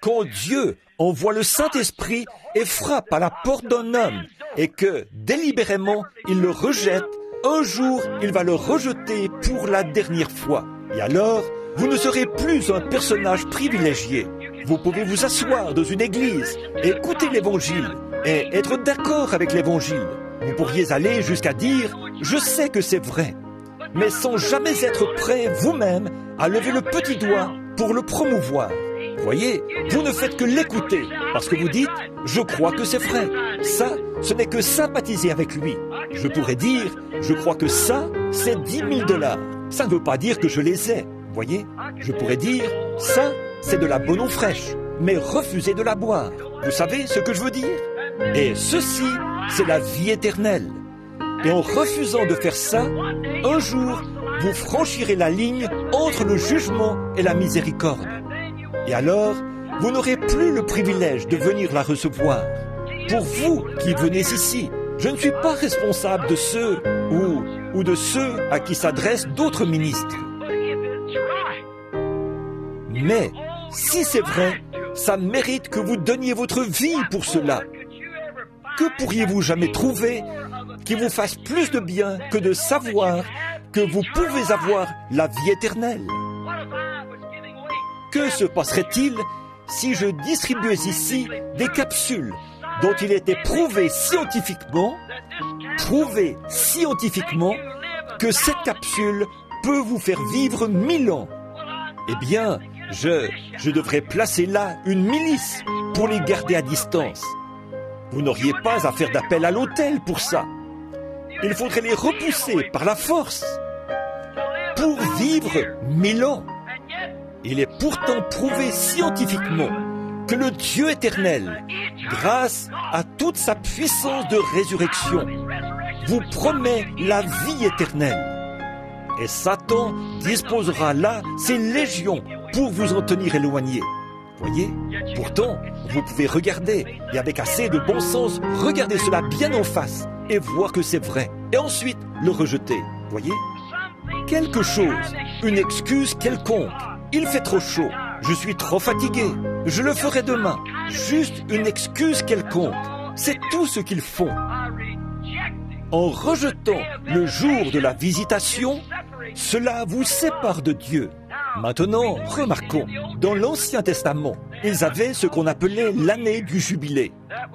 quand Dieu envoie le Saint-Esprit et frappe à la porte d'un homme et que, délibérément, il le rejette, un jour, il va le rejeter pour la dernière fois. Et alors, vous ne serez plus un personnage privilégié. Vous pouvez vous asseoir dans une église, écouter l'Évangile et être d'accord avec l'Évangile. Vous pourriez aller jusqu'à dire « Je sais que c'est vrai », mais sans jamais être prêt vous-même à lever le petit doigt pour le promouvoir. Voyez, vous ne faites que l'écouter parce que vous dites « Je crois que c'est vrai ». Ça, ce n'est que sympathiser avec lui. Je pourrais dire « Je crois que ça, c'est 10 000 $. Ça ne veut pas dire que je les ai. Voyez, je pourrais dire « Ça, c'est de la bonne eau fraîche », mais refuser de la boire. Vous savez ce que je veux dire? Et ceci, c'est la vie éternelle. Et en refusant de faire ça, un jour, vous franchirez la ligne entre le jugement et la miséricorde. Et alors, vous n'aurez plus le privilège de venir la recevoir. Pour vous qui venez ici, je ne suis pas responsable de ceux ou de ceux à qui s'adressent d'autres ministres. Mais, si c'est vrai, ça mérite que vous donniez votre vie pour cela. Que pourriez-vous jamais trouver qui vous fasse plus de bien que de savoir que vous pouvez avoir la vie éternelle? Que se passerait-il si je distribuais ici des capsules dont il était prouvé scientifiquement que cette capsule peut vous faire vivre 1000 ans? Eh bien, je devrais placer là une milice pour les garder à distance. Vous n'auriez pas à faire d'appel à l'hôtel pour ça. Il faudrait les repousser par la force. Pour vivre 1000 ans. Il est pourtant prouvé scientifiquement que le Dieu éternel, grâce à toute sa puissance de résurrection, vous promet la vie éternelle. Et Satan disposera là ses légions pour vous en tenir éloignés. Voyez, pourtant, vous pouvez regarder, et avec assez de bon sens, regarder cela bien en face et voir que c'est vrai, et ensuite le rejeter. Voyez, quelque chose, une excuse quelconque. Il fait trop chaud, je suis trop fatigué, je le ferai demain. Juste une excuse quelconque. C'est tout ce qu'ils font. En rejetant le jour de la visitation, cela vous sépare de Dieu. Maintenant, remarquons, dans l'Ancien Testament, ils avaient ce qu'on appelait l'année du jubilé.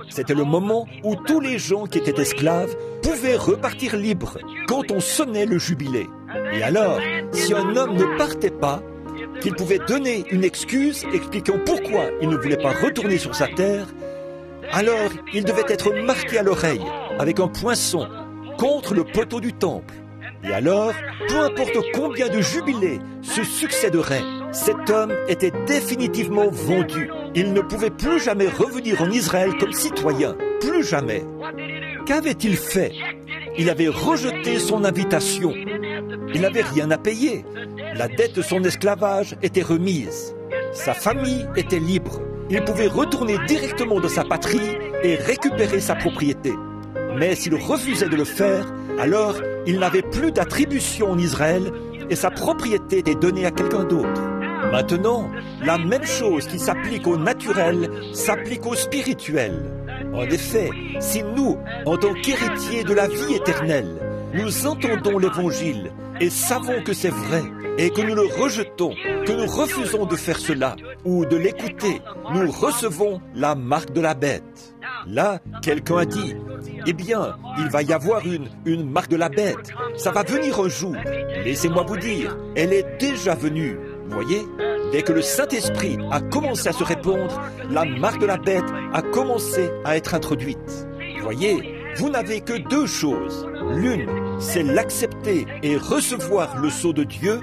C'était le moment où tous les gens qui étaient esclaves pouvaient repartir libres quand on sonnait le jubilé. Et alors, si un homme ne partait pas, qu'il pouvait donner une excuse expliquant pourquoi il ne voulait pas retourner sur sa terre, alors il devait être marqué à l'oreille avec un poinçon contre le poteau du temple. Et alors, peu importe combien de jubilés se succéderaient, cet homme était définitivement vendu. Il ne pouvait plus jamais revenir en Israël comme citoyen. Plus jamais. Qu'avait-il fait? Il avait rejeté son invitation. Il n'avait rien à payer. La dette de son esclavage était remise. Sa famille était libre. Il pouvait retourner directement dans sa patrie et récupérer sa propriété. Mais s'il refusait de le faire, alors il n'avait plus d'attribution en Israël et sa propriété était donnée à quelqu'un d'autre. Maintenant, la même chose qui s'applique au naturel s'applique au spirituel. En effet, si nous, en tant qu'héritiers de la vie éternelle, nous entendons l'Évangile et savons que c'est vrai et que nous le rejetons, que nous refusons de faire cela ou de l'écouter, nous recevons la marque de la bête. Là, quelqu'un a dit, eh bien, il va y avoir une marque de la bête. Ça va venir un jour. Laissez-moi vous dire, elle est déjà venue. Vous voyez, dès que le Saint-Esprit a commencé à se répandre, la marque de la bête a commencé à être introduite. Vous voyez, vous n'avez que deux choses. L'une, c'est l'accepter et recevoir le sceau de Dieu.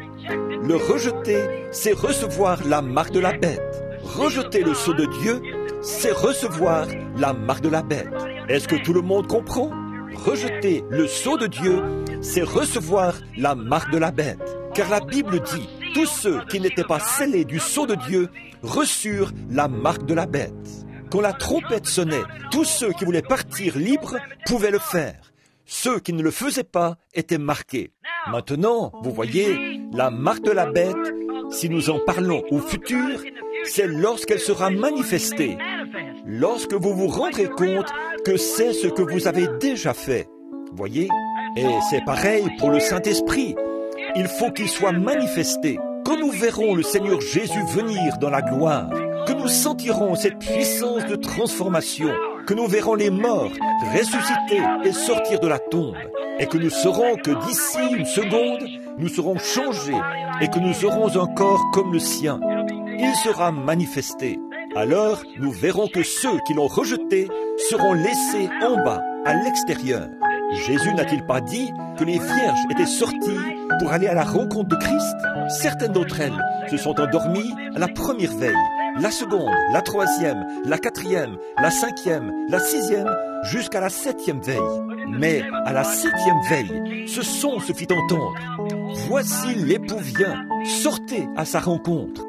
Le rejeter, c'est recevoir la marque de la bête. Rejeter le sceau de Dieu, c'est recevoir la marque de la bête. Est-ce que tout le monde comprend? Rejeter le sceau de Dieu, c'est recevoir la marque de la bête. Car la Bible dit, tous ceux qui n'étaient pas scellés du sceau de Dieu reçurent la marque de la bête. Quand la trompette sonnait, tous ceux qui voulaient partir libres pouvaient le faire. Ceux qui ne le faisaient pas étaient marqués. Maintenant, vous voyez, la marque de la bête si nous en parlons au futur, c'est lorsqu'elle sera manifestée, lorsque vous vous rendrez compte que c'est ce que vous avez déjà fait. Voyez? Et c'est pareil pour le Saint-Esprit. Il faut qu'il soit manifesté. Quand nous verrons le Seigneur Jésus venir dans la gloire, que nous sentirons cette puissance de transformation, que nous verrons les morts ressusciter et sortir de la tombe, et que nous saurons que d'ici une seconde, nous serons changés et que nous aurons un corps comme le sien. Il sera manifesté. Alors, nous verrons que ceux qui l'ont rejeté seront laissés en bas, à l'extérieur. Jésus n'a-t-il pas dit que les vierges étaient sorties pour aller à la rencontre de Christ? Certaines d'entre elles se sont endormies à la première veille, la seconde, la troisième, la quatrième, la cinquième, la sixième, jusqu'à la septième veille. Mais à la septième veille, ce son se fit entendre. Voici l'époux vient, sortez à sa rencontre.